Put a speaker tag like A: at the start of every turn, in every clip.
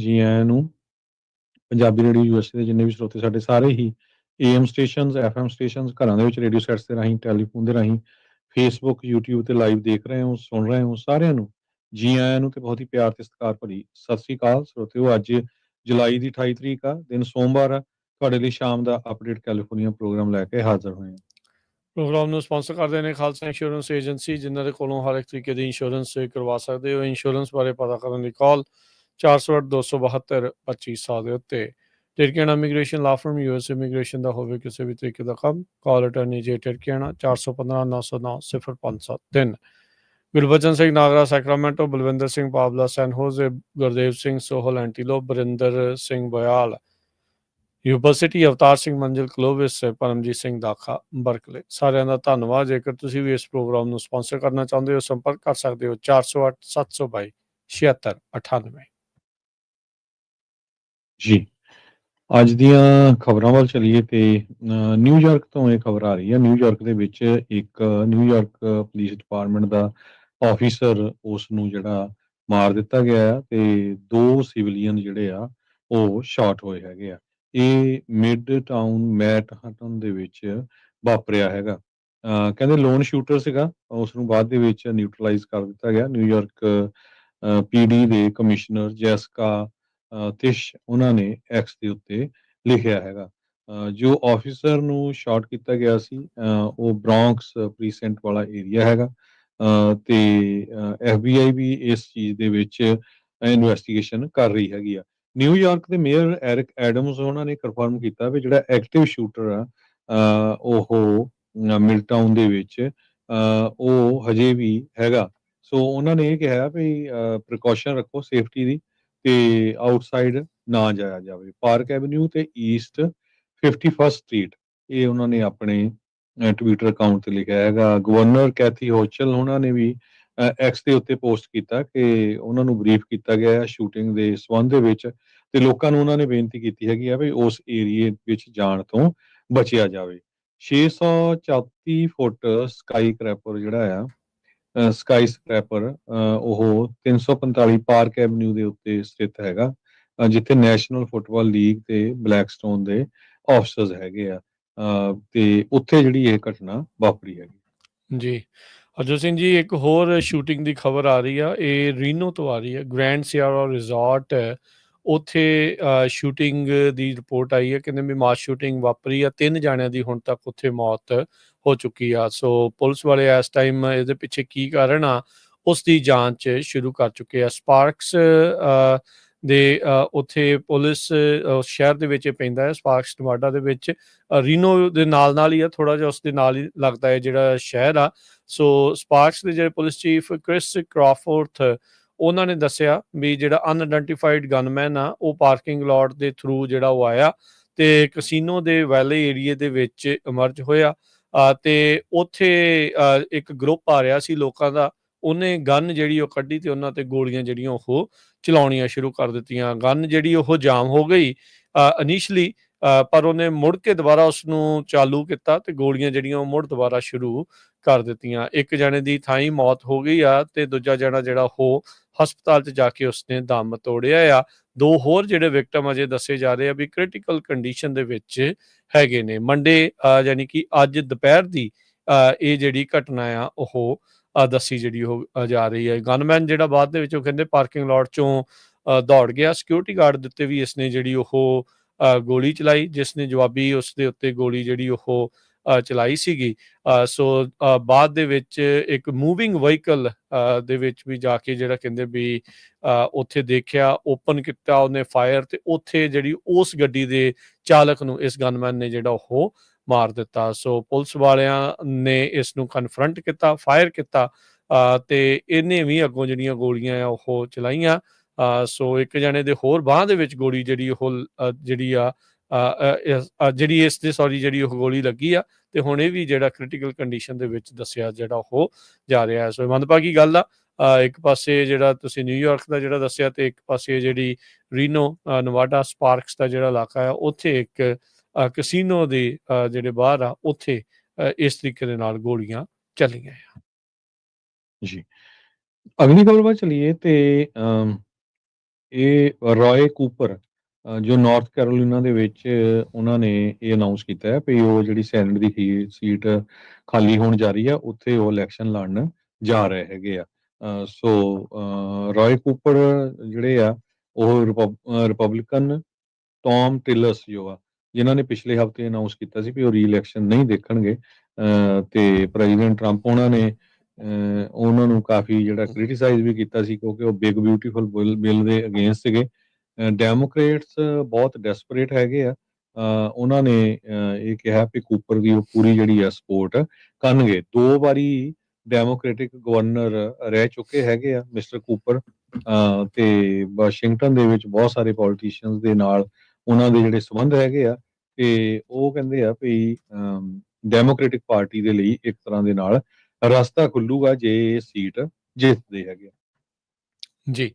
A: ਜੀ ਆਇਆਂ ਨੂੰ। ਪੰਜਾਬੀ ਰੇਡੀਓ ਯੂਐਸਏ ਦੇ ਜਿੰਨੇ ਵੀ ਸਰੋਤੇ ਸਾਡੇ ਸਾਰੇ ਹੀ ਏਐਮ ਸਟੇਸ਼ਨਸ, ਐਫਐਮ ਸਟੇਸ਼ਨਸ, ਘਰਾਂ ਦੇ ਵਿੱਚ ਰੇਡੀਓ ਸੈਟਸ ਦੇ ਰਾਹੀਂ, ਟੈਲੀਫੋਨ ਦੇ ਰਾਹੀਂ, ਫੇਸਬੁੱਕ, ਯੂਟਿਊਬ ਤੇ ਲਾਈਵ ਦੇਖ ਰਹੇ ਹੋ, ਸੁਣ ਰਹੇ ਹੋ, ਸਾਰਿਆਂ ਨੂੰ ਜੀ ਆਇਆਂ ਨੂੰ ਤੇ ਬਹੁਤ ਹੀ ਪਿਆਰ ਤੇ ਸਤਿਕਾਰ ਭਰੀ ਸਤਿ ਸ੍ਰੀ ਅਕਾਲ ਸਰੋਤਿਓ। ਅੱਜ ਜੁਲਾਈ ਦੀ 28 ਤਰੀਕ ਆ, ਦਿਨ ਸੋਮਵਾਰ ਆ। ਤੁਹਾਡੇ ਲਈ ਸ਼ਾਮ ਦਾ ਅਪਡੇਟ ਕੈਲੀਫੋਰਨੀਆ ਪ੍ਰੋਗਰਾਮ ਲੈ ਕੇ ਹਾਜ਼ਰ ਹੋਏ ਹਾਂ।
B: ਪ੍ਰੋਗਰਾਮ ਨੂੰ ਸਪਾਂਸਰ ਕਰਦੇ ਨੇ ਖਾਲਸਾ ਇੰਸ਼ੋਰੈਂਸ ਏਜੰਸੀ, ਜਿਨ੍ਹਾਂ ਦੇ ਕੋਲੋਂ ਹਰ ਇੱਕ ਤਰੀਕੇ ਦੀ ਇੰਸ਼ੋਰੈਂਸ ਕਰਵਾ ਸਕਦੇ ਹੋ। ਇੰਸ਼ੋਰੈਂਸ ਬਾਰੇ ਪਤਾ ਕਰਨ ਲਈ ਕਾਲ 408-272-2500 ਦੇ ਉੱਤੇ। ਟਿਰਕੀਆਣਾ ਇਮੀਗ੍ਰੇਸ਼ਨ ਲਾ ਫਰਮ, ਯੂਐਸ ਇਮੀਗ੍ਰੇਸ਼ਨ ਦਾ ਹੋਵੇ ਕਿਸੇ ਵੀ ਤਰੀਕੇ ਦਾ ਕੰਮ, ਕਾਲ ਅਟਰਨੀ ਜੇ ਟਿਰਕੀਆਣਾ 415-909-003। ਗੁਰਬਚਨ ਸਿੰਘ ਨਾਗਰਾ ਸੈਕਰਾਮੈਂਟੋ, ਬਲਵਿੰਦਰ ਸਿੰਘ ਪਾਬਲਾ ਸੈਨ ਹੋਜ਼ੇ, ਗੁਰਦੇਵ ਸਿੰਘ ਸੋਹਲ ਐਂਟੀਲੋਪ, ਬਰਿੰਦਰ ਸਿੰਘ ਬੋਇਆਲ ਯੂਨੀਵਰਸਿਟੀ, ਅਵਤਾਰ ਸਿੰਘ ਮੰਜ਼ਿਲ ਕਲੋਵਿਸ, ਪਰਮਜੀਤ ਸਿੰਘ ਦਾਖਾ ਬਰਕਲੇ। ਸਾਰਿਆਂ ਦਾ ਧੰਨਵਾਦ। ਜੇਕਰ ਤੁਸੀਂ ਵੀ ਇਸ ਪ੍ਰੋਗਰਾਮ ਨੂੰ ਸਪਾਂਸਰ ਕਰਨਾ ਚਾਹੁੰਦੇ ਹੋ, ਸੰਪਰਕ ਕਰ ਸਕਦੇ ਹੋ 408-722-7698।
A: ਜੀ, ਅੱਜ ਦੀਆਂ ਖਬਰਾਂ ਵੱਲ ਚਲੀਏ ਤੇ ਨਿਊਯਾਰਕ ਤੋਂ ਇਹ ਖਬਰ ਆ ਰਹੀ ਹੈ। ਨਿਊਯਾਰਕ ਦੇ ਵਿੱਚ ਇੱਕ ਨਿਊਯਾਰਕ ਪੁਲਿਸ ਡਿਪਾਰਟਮੈਂਟ ਦਾ ਆਫੀਸਰ, ਉਸ ਨੂੰ ਜਿਹੜਾ ਮਾਰ ਦਿੱਤਾ ਗਿਆ ਆ ਤੇ 2 ਸਿਵਲੀਅਨ ਜਿਹੜੇ ਆ ਉਹ ਸ਼ਾਟ ਹੋਏ ਹੈਗੇ ਆ। ਇਹ ਮਿਡ ਟਾਊਨ ਮੈਨਹਟਨ ਦੇ ਵਿੱਚ ਵਾਪਰਿਆ ਹੈਗਾ। ਕਹਿੰਦੇ ਲੋਨ ਸ਼ੂਟਰ ਸੀਗਾ, ਉਸ ਨੂੰ ਬਾਅਦ ਦੇ ਵਿੱਚ ਨਿਊਟਰਲਾਈਜ਼ ਕਰ ਦਿੱਤਾ ਗਿਆ। ਨਿਊਯਾਰਕ ਪੀਡੀ ਦੇ ਕਮਿਸ਼ਨਰ ਜੈਸਿਕਾ ਤਿਸ਼, ਉਹਨਾਂ ਨੇ ਐਕਸ ਦੇ ਉੱਤੇ ਲਿਖਿਆ ਹੈਗਾ। ਜੋ ਆਫਿਸਰ ਨੂੰ ਸ਼ਾਟ ਕੀਤਾ ਗਿਆ ਸੀ, ਉਹ ਬ੍ਰੌਂਕਸ ਪ੍ਰੀਸੈਂਟ ਵਾਲਾ ਏਰੀਆ ਹੈਗਾ। ਤੇ FBI ਵੀ ਇਸ ਚੀਜ਼ ਦੇ ਵਿੱਚ ਇਨਵੈਸਟੀਗੇਸ਼ਨ ਕਰ ਰਹੀ ਹੈਗੀ ਆ। ਨਿਊਯਾਰਕ ਦੇ ਮੇਅਰ ਐਰਿਕ ਐਡਮਸ, ਉਹਨਾਂ ਨੇ ਕਨਫਰਮ ਕੀਤਾ ਵੀ ਜਿਹੜਾ ਐਕਟਿਵ ਸ਼ੂਟਰ ਆ ਉਹ ਮਿਡਟਾਊਨ ਦੇ ਵਿੱਚ ਉਹ ਹਜੇ ਵੀ ਹੈਗਾ। ਸੋ ਉਹਨਾਂ ਨੇ ਇਹ ਕਿਹਾ ਵੀ ਪ੍ਰੀਕਾਸ਼ਨ ਰੱਖੋ ਸੇਫਟੀ ਦੀ, ਤੇ ਆਊਟਸਾਈਡ ਨਾ ਜਾਇਆ ਜਾਵੇ। ਪਾਰਕ ਐਵਨਿਊ ਤੇ ਈਸਟ 51st ਸਟਰੀਟ, ਇਹ ਉਹਨਾਂ ਨੇ ਆਪਣੇ ਟਵਿੱਟਰ ਅਕਾਊਂਟ ਤੇ ਲਿਖਿਆ ਹੈਗਾ। ਗਵਰਨਰ ਕੈਥੀ ਹੋਚਲ, ਉਹਨਾਂ ਨੇ ਵੀ ਐਕਸ ਦੇ ਉੱਤੇ ਪੋਸਟ ਕੀਤਾ ਕਿ ਉਹਨਾਂ ਨੂੰ ਬਰੀਫ ਕੀਤਾ ਗਿਆ ਹੈ ਸ਼ੂਟਿੰਗ ਦੇ ਸੰਬੰਧ ਦੇ ਵਿੱਚ, ਤੇ ਲੋਕਾਂ ਨੂੰ ਉਹਨਾਂ ਨੇ ਬੇਨਤੀ ਕੀਤੀ ਹੈਗੀ ਆ ਵੀ ਉਸ ਏਰੀਏ ਵਿੱਚ ਜਾਣ ਤੋਂ ਬਚਿਆ ਜਾਵੇ। 634 ਫੁੱਟ ਸਕਾਈ ਕਰੈਪਰ ਜਿਹੜਾ ਆ, ਸਕਾਈ ਸਕ੍ਰੈਪਰ, ਉਹ 345 ਪਾਰਕ ਐਵਨਿਊ ਦੇ ਉੱਤੇ ਸਥਿਤ ਹੈਗਾ, ਜਿੱਥੇ ਨੈਸ਼ਨਲ ਫੁੱਟਬਾਲ ਲੀਗ ਤੇ ਬਲੈਕਸਟੋਨ ਦੇ ਆਫਿਸਰਸ ਹੈਗੇ ਆ। ਤੇ ਉੱਥੇ ਜਿਹੜੀ ਇਹ ਘਟਨਾ ਵਾਪਰੀ ਹੈਗੀ।
B: ਜੀ ਅਰਜਨ ਸਿੰਘ ਜੀ, ਇੱਕ ਹੋਰ ਸ਼ੂਟਿੰਗ ਦੀ ਖਬਰ ਆ ਰਹੀ ਆ, ਇਹ ਰੀਨੋ ਤੋਂ ਆ ਰਹੀ ਹੈ। ਗ੍ਰੈਂਡ ਸਿਆਰਾ ਰਿਜ਼ੋਰਟ, ਉੱਥੇ ਸ਼ੂਟਿੰਗ ਦੀ ਰਿਪੋਰਟ ਆਈ ਹੈ। ਕਹਿੰਦੇ ਵੀ ਮਾਸ ਸ਼ੂਟਿੰਗ ਵਾਪਰੀ ਆ, 3 ਜਾਣਿਆਂ ਦੀ ਹੁਣ ਤੱਕ ਉੱਥੇ ਮੌਤ ਹੋ ਚੁੱਕੀ ਆ। ਸੋ ਪੁਲਿਸ ਵਾਲੇ ਇਸ ਟਾਈਮ ਇਹਦੇ ਪਿੱਛੇ ਕੀ ਕਾਰਨ ਆ, ਉਸ ਦੀ ਜਾਂਚ ਸ਼ੁਰੂ ਕਰ ਚੁੱਕੇ ਆ। ਸਪਾਰਕਸ ਦੇ ਉੱਥੇ ਪੁਲਿਸ ਸ਼ਹਿਰ ਦੇ ਵਿੱਚ ਪੈਂਦਾ ਹੈ, ਸਪਾਰਕਸ ਨਵਾਡਾ ਦੇ ਵਿੱਚ। ਰੀਨੋ ਦੇ ਨਾਲ ਹੀ ਆ, ਥੋੜ੍ਹਾ ਜਿਹਾ ਉਸ ਦੇ ਨਾਲ ਹੀ ਲੱਗਦਾ ਹੈ ਜਿਹੜਾ ਸ਼ਹਿਰ ਆ। ਸੋ ਸਪਾਰਕਸ ਦੇ ਜਿਹੜੇ ਪੁਲਿਸ ਚੀਫ ਕ੍ਰਿਸ ਕ੍ਰਾਫੋਰਥ, ਉਹਨਾਂ ਨੇ ਦੱਸਿਆ ਵੀ ਜਿਹੜਾ ਅਨਆਇਡੈਂਟੀਫਾਈਡ ਗਨਮੈਨ ਆ, ਉਹ ਪਾਰਕਿੰਗ ਲੋਟ ਦੇ ਥਰੂ ਜਿਹੜਾ ਉਹ ਆਇਆ ਤੇ ਕਸੀਨੋ ਦੇ ਵੈਲੇ ਏਰੀਏ ਦੇ ਵਿੱਚ ਇਮਰਜ ਹੋਇਆ। ਤੇ ਉੱਥੇ ਇੱਕ ਗਰੁੱਪ ਆ ਰਿਹਾ ਸੀ ਲੋਕਾਂ ਦਾ, ਉਹਨੇ ਗਨ ਜਿਹੜੀ ਉਹ ਕੱਢੀ ਤੇ ਉਹਨਾਂ ਤੇ ਗੋਲੀਆਂ ਜਿਹੜੀਆਂ ਉਹ ਚਲਾਉਣੀਆਂ ਸ਼ੁਰੂ ਕਰ ਦਿੱਤੀਆਂ। ਗਨ ਜਿਹੜੀ ਉਹ ਜਾਮ ਹੋ ਗਈ ਇਨੀਸ਼ਲੀ, ਪਰ ਉਹਨੇ ਮੁੜ ਕੇ ਦੁਬਾਰਾ ਉਸਨੂੰ ਚਾਲੂ ਕੀਤਾ ਤੇ ਗੋਲੀਆਂ ਜਿਹੜੀਆਂ ਉਹ ਮੁੜ ਦੁਬਾਰਾ ਸ਼ੁਰੂ ਕਰ ਦਿੱਤੀਆਂ। ਇੱਕ ਜਣੇ ਦੀ ਥਾਈਂ ਮੌਤ ਹੋ ਗਈ ਆ ਤੇ ਦੂਜਾ ਜਣਾ ਜਿਹੜਾ ਉਹ ਹਸਪਤਾਲ 'ਚ ਜਾ ਕੇ ਉਸਨੇ ਦਮ ਤੋੜਿਆ ਆ। 2 ਹੋਰ ਜਿਹੜੇ ਵਿਕਟਮ ਅਜੇ ਦੱਸੇ ਜਾ ਰਹੇ ਆ ਵੀ ਕ੍ਰਿਟੀਕਲ ਕੰਡੀਸ਼ਨ ਦੇ ਵਿੱਚ ਹੈਗੇ ਨੇ। ਮੰਡੇ ਯਾਨੀ ਕਿ ਅੱਜ ਦੁਪਹਿਰ ਦੀ ਇਹ ਜਿਹੜੀ ਘਟਨਾ ਆ ਉਹ ਦੱਸੀ ਜਿਹੜੀ ਉਹ ਜਾ ਰਹੀ ਹੈ। ਗਨਮੈਨ ਜਿਹੜਾ ਬਾਅਦ ਦੇ ਵਿੱਚ ਉਹ ਕਹਿੰਦੇ ਪਾਰਕਿੰਗ ਲੋਟ 'ਚੋਂ ਦੌੜ ਗਿਆ। ਸਿਕਿਉਰਿਟੀ ਗਾਰਡ ਦੇ ਉੱਤੇ ਵੀ ਇਸਨੇ ਜਿਹੜੀ ਉਹ ਗੋਲੀ ਚਲਾਈ, ਜਿਸ ਨੇ ਜਵਾਬੀ ਉਸ ਦੇ ਉੱਤੇ ਗੋਲੀ ਜਿਹੜੀ ਉਹ ਚਲਾਈ ਸੀਗੀ। ਸੋ ਬਾਅਦ ਦੇ ਵਿੱਚ ਇੱਕ ਮੂਵਿੰਗ ਵਹੀਕਲ ਦੇ ਵਿੱਚ ਵੀ ਜਾ ਕੇ ਜਿਹੜਾ ਕਹਿੰਦੇ ਵੀ ਉੱਥੇ ਦੇਖਿਆ, ਓਪਨ ਕੀਤਾ ਉਹਨੇ ਫਾਇਰ, ਤੇ ਉੱਥੇ ਜਿਹੜੀ ਉਸ ਗੱਡੀ ਦੇ ਚਾਲਕ ਨੂੰ ਇਸ ਗਨਮੈਨ ਨੇ ਜਿਹੜਾ ਉਹ ਮਾਰ ਦਿੱਤਾ। ਸੋ ਪੁਲਿਸ ਵਾਲਿਆਂ ਨੇ ਇਸ ਨੂੰ ਕਨਫਰੰਟ ਕੀਤਾ, ਫਾਇਰ ਕੀਤਾ, ਤੇ ਇਹਨੇ ਵੀ ਅੱਗੋਂ ਜਿਹੜੀਆਂ ਗੋਲੀਆਂ ਆ ਉਹ ਚਲਾਈਆਂ। ਸੋ ਇੱਕ ਜਣੇ ਦੇ ਹੋਰ ਬਾਂਹ ਦੇ ਵਿੱਚ ਗੋਲੀ ਜਿਹੜੀ ਉਹ ਜਿਹੜੀ ਇਸ ਦੇ ਜਿਹੜੀ ਉਹ ਗੋਲੀ ਲੱਗੀ ਆ, ਤੇ ਹੁਣ ਇਹ ਵੀ ਜਿਹੜਾ ਕ੍ਰਿਟੀਕਲ ਕੰਡੀਸ਼ਨ ਦੇ ਵਿੱਚ ਦੱਸਿਆ ਜਿਹੜਾ ਉਹ ਜਾ ਰਿਹਾ ਹੈ। ਸੋ ਮੰਦਭਾਗੀ ਗੱਲ ਆ। ਇੱਕ ਪਾਸੇ ਜਿਹੜਾ ਤੁਸੀਂ ਨਿਊਯਾਰਕ ਦਾ ਜਿਹੜਾ ਦੱਸਿਆ, ਤੇ ਇੱਕ ਪਾਸੇ ਜਿਹੜੀ ਰੀਨੋ ਨਵਾਡਾ ਸਪਾਰਕਸ ਦਾ ਜਿਹੜਾ ਇਲਾਕਾ ਆ, ਉੱਥੇ ਇੱਕ ਕਸੀਨੋ ਦੇ ਜਿਹੜੇ ਬਾਹਰ ਆ, ਉੱਥੇ ਇਸ ਤਰੀਕੇ ਦੇ ਨਾਲ ਗੋਲੀਆਂ ਚੱਲੀਆਂ ਆ।
A: ਜੀ, ਅਗਲੀ ਖਬਰ ਵੱਲ ਚਲੀਏ ਤੇ ਇਹ ਰॉय ਕੂਪਰ ਜੋ ਨਾਰਥ ਕੈਰੋਲੀਨਾ ਦੇ ਵਿੱਚ ਉਹਨਾਂ ਨੇ ਇਹ ਅਨਾਉਂਸ ਕੀਤਾ ਹੈ ਵੀ ਉਹ ਜਿਹੜੀ ਸੈਨੇਟ ਦੀ ਸੀਟ ਖਾਲੀ ਹੋਣ ਜਾ ਰਹੀ ਆ, ਉੱਥੇ ਉਹ ਇਲੈਕਸ਼ਨ ਲੜਨ ਜਾ ਰਹੇ ਹੈਗੇ ਆ। ਰॉय ਕੂਪਰ ਜਿਹੜੇ ਆ ਉਹ ਰਿਪਬਲਿਕਨ ਟੌਮ ਟਿਲਰਸ ਜੋ ਆ, ਜਿਨ੍ਹਾਂ ਨੇ ਪਿਛਲੇ ਹਫ਼ਤੇ ਅਨਾਉਂਸ ਕੀਤਾ ਸੀ ਵੀ ਉਹ ਰੀ-ਇਲੈਕਸ਼ਨ ਨਹੀਂ ਦੇਖਣਗੇ, ਤੇ ਪ੍ਰੈਜ਼ੀਡੈਂਟ ਟਰੰਪ ਉਹਨਾਂ ਨੇ ਉਹਨਾਂ ਨੂੰ ਕਾਫੀ ਜਿਹੜਾ ਕ੍ਰਿਟੀਸਾਈਜ਼ ਵੀ ਕੀਤਾ ਸੀ, ਕਿਉਂਕਿ ਉਹ ਬਿਗ ਬਿਊਟੀਫੁਲ ਬਿੱਲ ਦੇ ਅਗੇਂਸਟ ਸੀਗੇ। ਡੈਮੋਕ੍ਰੇਟਸ ਬਹੁਤ ਡੈਸਪਰੇਟ ਹੈਗੇ ਆ। ਉਹਨਾਂ ਨੇ ਇਹ ਕਿਹਾ ਵੀ ਕੂਪਰ ਦੀ ਉਹ ਪੂਰੀ ਜਿਹੜੀ ਆ ਸਪੋਰਟ ਕਰਨਗੇ। 2 ਵਾਰੀ ਡੈਮੋਕ੍ਰੈਟਿਕ ਗਵਰਨਰ ਰਹਿ ਚੁੱਕੇ ਹੈਗੇ ਆ ਮਿਸਟਰ ਕੂਪਰ, ਤੇ ਵਾਸ਼ਿੰਗਟਨ ਦੇ ਵਿੱਚ ਬਹੁਤ ਸਾਰੇ ਪੋਲੀਟੀਸ਼ੀਅਨਸ ਦੇ ਨਾਲ ਉਹਨਾਂ ਦੇ ਜਿਹੜੇ ਸੰਬੰਧ ਹੈਗੇ ਆ, ਤੇ ਉਹ ਕਹਿੰਦੇ ਆ ਵੀ ਡੈਮੋਕ੍ਰੈਟਿਕ ਪਾਰਟੀ ਦੇ ਲਈ ਇੱਕ ਤਰ੍ਹਾਂ ਦੇ ਨਾਲ ਰਸਤਾ ਖੁੱਲੂਗਾ ਜੇ ਇਹ ਸੀਟ ਜਿੱਤਦੇ ਹੈਗੇ।
B: ਜੀ,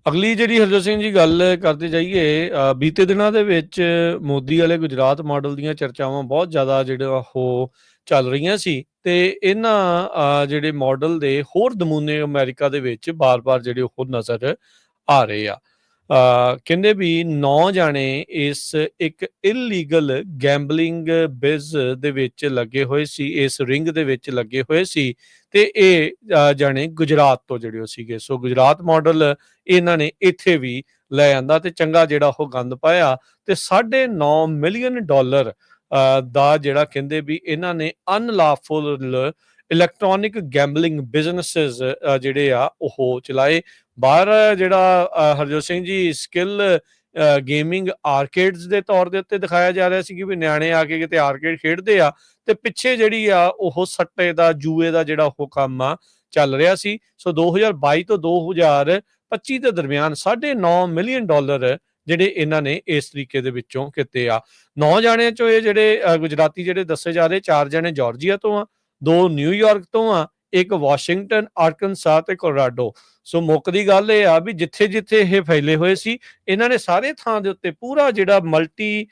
B: ਅਗਲੀ ਜਿਹੜੀ ਹਰਜੋਤ ਸਿੰਘ ਜੀ ਗੱਲ ਕਰਦੇ ਜਾਈਏ, ਬੀਤੇ ਦਿਨਾਂ ਦੇ ਵਿੱਚ ਮੋਦੀ ਵਾਲੇ ਗੁਜਰਾਤ ਮਾਡਲ ਦੀਆਂ ਚਰਚਾਵਾਂ ਬਹੁਤ ਜ਼ਿਆਦਾ ਜਿਹੜਾ ਉਹ ਚੱਲ ਰਹੀਆਂ ਸੀ, ਤੇ ਇਹਨਾਂ ਜਿਹੜੇ ਮਾਡਲ ਦੇ ਹੋਰ ਨਮੂਨੇ ਅਮਰੀਕਾ ਦੇ ਵਿੱਚ ਬਾਰ-ਬਾਰ ਜਿਹੜੇ ਉਹ ਨਜ਼ਰ ਆ ਰਹੇ ਆ। ਕਹਿੰਦੇ ਵੀ 9 ਜਾਣੇ ਇਸ ਇੱਕ ਇਲੀਗਲ ਗੈਂਬਲਿੰਗ ਬਿਜ਼ ਦੇ ਵਿੱਚ ਲੱਗੇ ਹੋਏ ਸੀ, ਇਸ ਰਿੰਗ ਦੇ ਵਿੱਚ ਲੱਗੇ ਹੋਏ ਸੀ, ਤੇ ਇਹ ਜਾਣੇ ਗੁਜਰਾਤ ਤੋਂ ਜਿਹੜੇ ਉਹ ਸੀਗੇ। ਸੋ ਗੁਜਰਾਤ ਮਾਡਲ ਇਹਨਾਂ ਨੇ ਇੱਥੇ ਵੀ ਲੈ ਆਂਦਾ ਤੇ ਚੰਗਾ ਜਿਹੜਾ ਉਹ ਗੰਦ ਪਾਇਆ, ਤੇ $9.5 ਮਿਲੀਅਨ ਦਾ ਜਿਹੜਾ ਕਹਿੰਦੇ ਵੀ ਇਹਨਾਂ ਨੇ ਅਨਲਾਫੁਲ ਇਲੈਕਟ੍ਰੋਨਿਕ ਗੈਂਬਲਿੰਗ ਬਿਜ਼ਨੈਸਿਸ ਜਿਹੜੇ ਆ ਉਹ ਚਲਾਏ। ਬਾਹਰ ਜਿਹੜਾ ਹਰਜੋਤ ਸਿੰਘ ਜੀ ਸਕਿੱਲ ਗੇਮਿੰਗ ਆਰਕੇਡਸ ਦੇ ਤੌਰ ਦੇ ਉੱਤੇ ਦਿਖਾਇਆ ਜਾ ਰਿਹਾ ਸੀ ਕਿ ਵੀ ਨਿਆਣੇ ਆ ਕੇ ਕਿਤੇ ਆਰਕੇਡ ਖੇਡਦੇ ਆ, ਤੇ ਪਿੱਛੇ ਜਿਹੜੀ ਆ ਉਹ ਸੱਟੇ ਦਾ ਜੂਏ ਦਾ ਜਿਹੜਾ ਉਹ ਕੰਮ ਆ ਚੱਲ ਰਿਹਾ ਸੀ। ਸੋ 2022 ਤੋਂ 2025 ਦੇ ਦਰਮਿਆਨ $9.5 ਮਿਲੀਅਨ ਜਿਹੜੇ ਇਹਨਾਂ ਨੇ ਇਸ ਤਰੀਕੇ ਦੇ ਵਿੱਚੋਂ ਕੀਤੇ ਆ। 9 ਜਾਣਿਆਂ ਚੋਂ ਇਹ ਜਿਹੜੇ ਗੁਜਰਾਤੀ ਜਿਹੜੇ ਦੱਸੇ ਜਾ ਰਹੇ, 4 ਜਾਣੇ ਜਾਰਜੀਆ ਤੋਂ ਆ, 2 ਨਿਊਯਾਰਕ ਤੋਂ ਆ, ਇੱਕ ਵਾਸ਼ਿੰਗਟਨ, ਆਰਕਨਸਾ ਤੇ ਕੋਲੋਰਾਡੋ। ਸੋ ਮੁੱਕ ਦੀ ਗੱਲ ਇਹ ਆ ਵੀ ਜਿੱਥੇ-ਜਿੱਥੇ ਇਹ ਫੈਲੇ ਹੋਏ ਸੀ, ਇਹਨਾਂ ਨੇ ਸਾਰੇ ਥਾਂ ਦੇ ਉੱਤੇ ਪੂਰਾ ਜਿਹੜਾ ਮਲਟੀ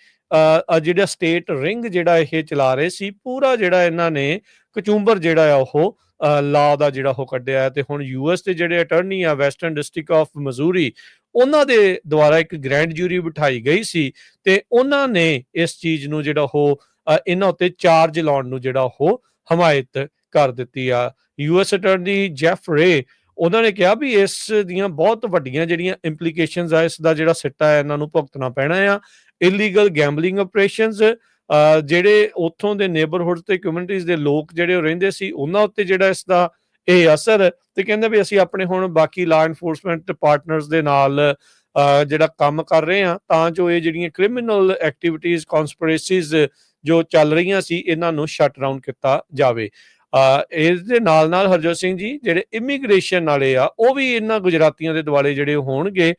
B: ਜਿਹੜਾ ਸਟੇਟ ਰਿੰਗ ਜਿਹੜਾ ਇਹ ਚਲਾ ਰਹੇ ਸੀ, ਪੂਰਾ ਜਿਹੜਾ ਇਹਨਾਂ ਨੇ ਕਚੂੰਬਰ ਜਿਹੜਾ ਆ ਉਹ ਲਾ ਦਾ ਜਿਹੜਾ ਉਹ ਕੱਢਿਆ। ਤੇ ਹੁਣ ਯੂਐਸ ਦੇ ਜਿਹੜੇ ਅਟਰਨੀ ਆ ਵੈਸਟਰਨ ਡਿਸਟ੍ਰਿਕਟ ਆਫ ਮਜ਼ੂਰੀ, ਉਹਨਾਂ ਦੇ ਦੁਆਰਾ ਇੱਕ ਗ੍ਰੈਂਡ ਜੂਰੀ ਬਿਠਾਈ ਗਈ ਸੀ, ਤੇ ਉਹਨਾਂ ਨੇ ਇਸ ਚੀਜ਼ ਨੂੰ ਜਿਹੜਾ ਉਹ ਇਹਨਾਂ ਉੱਤੇ ਚਾਰਜ ਲਾਉਣ ਨੂੰ ਜਿਹੜਾ ਉਹ ਹਮਾਇਤ ਕਰ ਦਿੱਤੀ ਆ। ਯੂਐਸ ਅਟਰਨੀ ਜੈਫ ਰੇ ਉਹਨਾਂ ਨੇ ਕਿਹਾ ਵੀ ਇਸ ਦੀਆਂ ਬਹੁਤ ਵੱਡੀਆਂ ਜਿਹੜੀਆਂ ਇੰਪਲੀਕੇਸ਼ਨਸ ਆ, ਇਸ ਦਾ ਜਿਹੜਾ ਸਿੱਟਾ ਹੈ ਇਹਨਾਂ ਨੂੰ ਭੁਗਤਣਾ ਪੈਣਾ ਆ। ਇਲੀਗਲ ਗੈਂਬਲਿੰਗ ਆਪਰੇਸ਼ਨਸ, ਜਿਹੜੇ ਉੱਥੋਂ ਦੇ ਨੇਬਰਹੁੱਡ ਤੇ ਕਮਿਊਨਿਟੀਜ਼ ਦੇ ਲੋਕ ਜਿਹੜੇ ਉਹ ਰਹਿੰਦੇ ਸੀ, ਉਹਨਾਂ ਉੱਤੇ ਜਿਹੜਾ ਇਸ ਦਾ ਇਹ ਅਸਰ, ਤੇ ਕਹਿੰਦੇ ਵੀ ਅਸੀਂ ਆਪਣੇ ਹੁਣ ਬਾਕੀ ਲਾ ਐਨਫੋਰਸਮੈਂਟ ਪਾਰਟਨਰਸ ਦੇ ਨਾਲ ਜਿਹੜਾ ਕੰਮ ਕਰ ਰਹੇ ਆ, ਤਾਂ ਜੋ ਇਹ ਜਿਹੜੀਆਂ ਕ੍ਰਿਮੀਨਲ ਐਕਟੀਵਿਟੀਜ਼ ਕਨਸਪੀਰੇਸੀਜ਼ ਜੋ ਚੱਲ ਰਹੀਆਂ ਸੀ, ਇਹਨਾਂ ਨੂੰ ਸ਼ਟ ਡਾਊਨ ਕੀਤਾ ਜਾਵੇ। ਇਸ ਦੇ ਨਾਲ ਹਰਜੋਤ ਸਿੰਘ ਜੀ ਜਿਹੜੇ ਇਮੀਗ੍ਰੇਸ਼ਨ ਵਾਲੇ ਆ, ਉਹ ਵੀ ਇਹਨਾਂ ਗੁਜਰਾਤੀਆਂ ਦੇ ਦੁਆਲੇ ਜਿਹੜੇ ਹੋਣਗੇ,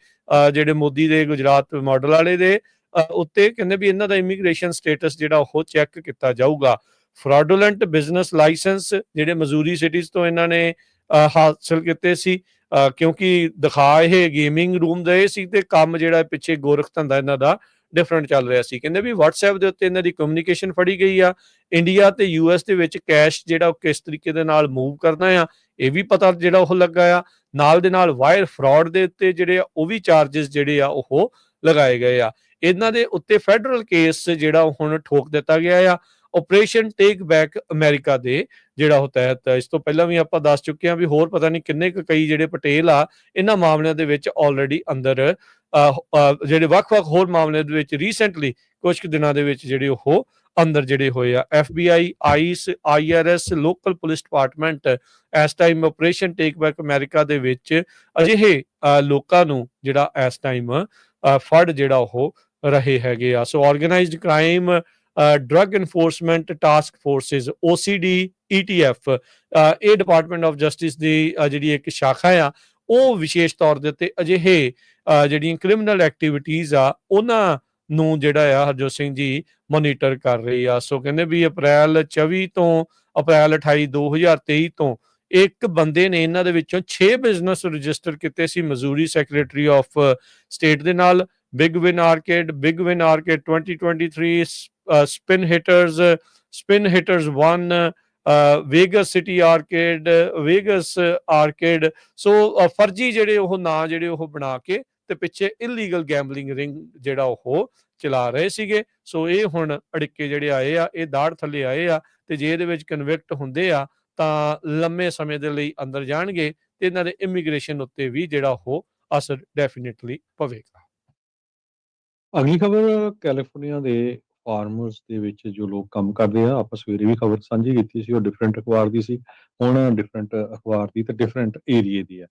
B: ਜਿਹੜੇ ਮੋਦੀ ਦੇ ਗੁਜਰਾਤ ਮਾਡਲ ਵਾਲੇ ਦੇ ਉੱਤੇ ਕਹਿੰਦੇ ਵੀ ਇਹਨਾਂ ਦਾ ਇਮੀਗ੍ਰੇਸ਼ਨ ਸਟੇਟਸ ਜਿਹੜਾ ਉਹ ਚੈੱਕ ਕੀਤਾ ਜਾਊਗਾ। ਫਰਾਡੂਲੈਂਟ ਬਿਜ਼ਨਸ ਲਾਇਸੈਂਸ ਜਿਹੜੇ ਮਜ਼ੂਰੀ ਸਿਟੀਜ਼ ਤੋਂ ਇਹਨਾਂ ਨੇ ਹਾਸਲ ਕੀਤੇ ਸੀ, ਕਿਉਂਕਿ ਦਿਖਾ ਇਹ ਗੇਮਿੰਗ ਰੂਮ ਦੇ ਸੀ, ਤੇ ਕੰਮ ਜਿਹੜਾ ਪਿੱਛੇ ਗੋਰਖ ਧੰਦਾ ਇਹਨਾਂ ਦਾ ਡਿਫਰੈਂਟ ਚੱਲ ਰਿਹਾ ਸੀ। ਕਹਿੰਦੇ ਵੀ WhatsApp ਦੇ ਉੱਤੇ ਇਹਨਾਂ ਦੀ ਕਮਿਊਨੀਕੇਸ਼ਨ ਫੜੀ ਗਈ ਆ। ਇੰਡੀਆ ਤੇ US ਦੇ ਵਿੱਚ ਕੈਸ਼ ਜਿਹੜਾ ਉਹ ਕਿਸ ਤਰੀਕੇ ਦੇ ਨਾਲ ਮੂਵ ਕਰਨਾ ਆ, ਇਹ ਵੀ ਪਤਾ ਜਿਹੜਾ ਉਹ ਲੱਗਾ ਆ। ਨਾਲ ਦੇ ਨਾਲ ਵਾਇਰ ਫਰਾਡ ਦੇ ਉੱਤੇ ਜਿਹੜੇ ਆ ਉਹ ਵੀ ਚਾਰजेस ਜਿਹੜੇ ਆ ਉਹ ਲਗਾਏ ਗਏ ਆ। ਇਹਨਾਂ ਦੇ ਉੱਤੇ ਫੈਡਰਲ ਕੇਸ ਜਿਹੜਾ ਹੁਣ ਠੋਕ ਦਿੱਤਾ ਗਿਆ ਆ ਆਪਰੇਸ਼ਨ ਟੇਕ ਬੈਕ ਅਮਰੀਕਾ ਦੇ ਜਿਹੜਾ ਉਹ ਤਹਿਤ। ਇਸ ਤੋਂ ਪਹਿਲਾਂ ਵੀ ਆਪਾਂ ਦੱਸ ਚੁੱਕੇ ਹਾਂ ਵੀ ਹੋਰ ਪਤਾ ਨਹੀਂ ਕਿੰਨੇ ਕਈ ਜਿਹੜੇ ਪਟੇਲ ਆ ਇਹਨਾਂ ਮਾਮਲਿਆਂ ਦੇ ਵਿੱਚ ਆਲਰੇਡੀ ਅੰਦਰ, ਜਿਹੜੇ ਵੱਖ-ਵੱਖ ਹੋਰ ਮਾਮਲਿਆਂ ਦੇ ਵਿੱਚ ਰੀਸੈਂਟਲੀ ਕੁਝ ਕੁ ਦਿਨਾਂ ਦੇ ਵਿੱਚ ਜਿਹੜੇ ਉਹ ਅੰਦਰ ਜਿਹੜੇ ਹੋਏ ਆ। FBI, ICE, IRS, local police department ਇਸ ਟਾਈਮ ਆਪਰੇਸ਼ਨ ਟੇਕ ਬੈਕ ਅਮਰੀਕਾ ਦੇ ਵਿੱਚ ਅਜਿਹੇ ਲੋਕਾਂ ਨੂੰ ਜਿਹੜਾ ਇਸ ਟਾਈਮ ਫੜ ਜਿਹੜਾ ਉਹ ਰਹੇ ਹੈਗੇ ਆ। So organised crime drug enforcement task forces OCD ETF, ਇਹ ਡਿਪਾਰਟਮੈਂਟ ਆਫ ਜਸਟਿਸ ਦੀ ਜਿਹੜੀ ਇੱਕ ਸ਼ਾਖਾ ਆ, ਉਹ ਵਿਸ਼ੇਸ਼ ਤੌਰ ਦੇ ਉੱਤੇ ਅਜਿਹੇ ਜਿਹੜੀਆਂ ਕ੍ਰਿਮੀਨਲ ਐਕਟੀਵਿਟੀਜ਼ ਆ ਉਹਨਾਂ ਨੂੰ ਜਿਹੜਾ ਆ ਹਰਜੋਤ ਸਿੰਘ ਜੀ ਮੋਨੀਟਰ ਕਰ ਰਹੀ ਆ। ਸੋ ਕਹਿੰਦੇ ਵੀ ਅਪ੍ਰੈਲ 24 ਤੋਂ ਅਪ੍ਰੈਲ 28 2023 ਤੋਂ ਇੱਕ ਬੰਦੇ ਨੇ ਇਹਨਾਂ ਦੇ ਵਿੱਚੋਂ 6 ਬਿਜ਼ਨਸ ਰਜਿਸਟਰ ਕੀਤੇ ਸੀ ਮਜ਼ੂਰੀ ਸੈਕਟਰੀ ਆਫ ਸਟੇਟ ਦੇ ਨਾਲ। Big Win Arcade 2023, Spin Hitters 1, Vegas City Arcade, Vegas Arcade. So ਫਰਜ਼ੀ ਜਿਹੜੇ ਉਹ ਨਾਂ ਜਿਹੜੇ ਉਹ ਬਣਾ ਕੇ ਤੇ ਪਿੱਛੇ ਇਲੀਗਲ ਗੈਂਬਲਿੰਗ ਰਿੰਗ ਜਿਹੜਾ ਉਹ ਚਲਾ ਰਹੇ ਸੀਗੇ। ਸੋ ਇਹ ਹੁਣ ਅੜਿੱਕੇ ਜਿਹੜੇ ਆਏ ਆ, ਇਹ ਦਾੜ ਥੱਲੇ ਆਏ ਆ, ਤੇ ਜੇ ਇਹਦੇ ਵਿੱਚ ਕਨਵਿਕਟ ਹੁੰਦੇ ਆ ਤਾਂ ਲੰਮੇ ਸਮੇਂ ਦੇ ਲਈ ਅੰਦਰ ਜਾਣਗੇ, ਤੇ ਇਹਨਾਂ ਦੇ ਇਮੀਗ੍ਰੇਸ਼ਨ ਉੱਤੇ ਵੀ ਜਿਹੜਾ ਉਹ ਅਸਰ ਡੈਫੀਨਿਟਲੀ ਪਵੇਗਾ।
A: ਅਗਲੀ ਖਬਰ ਕੈਲੀਫੋਰਨੀਆ ਦੇ ਫਾਰਮਰਸ ਦੇ ਵਿੱਚ ਜੋ ਲੋਕ ਕੰਮ ਕਰਦੇ ਆ, ਆਪਾਂ ਸਵੇਰੇ ਵੀ ਖਬਰ ਸਾਂਝੀ ਕੀਤੀ ਸੀ, ਉਹ ਡਿਫਰੈਂਟ ਅਖਬਾਰ ਦੀ ਸੀ, ਹੁਣ ਡਿਫਰੈਂਟ ਅਖਬਾਰ ਦੀ ਤੇ ਡਿਫਰੈਂਟ ਏਰੀਏ ਦੀ ਆ।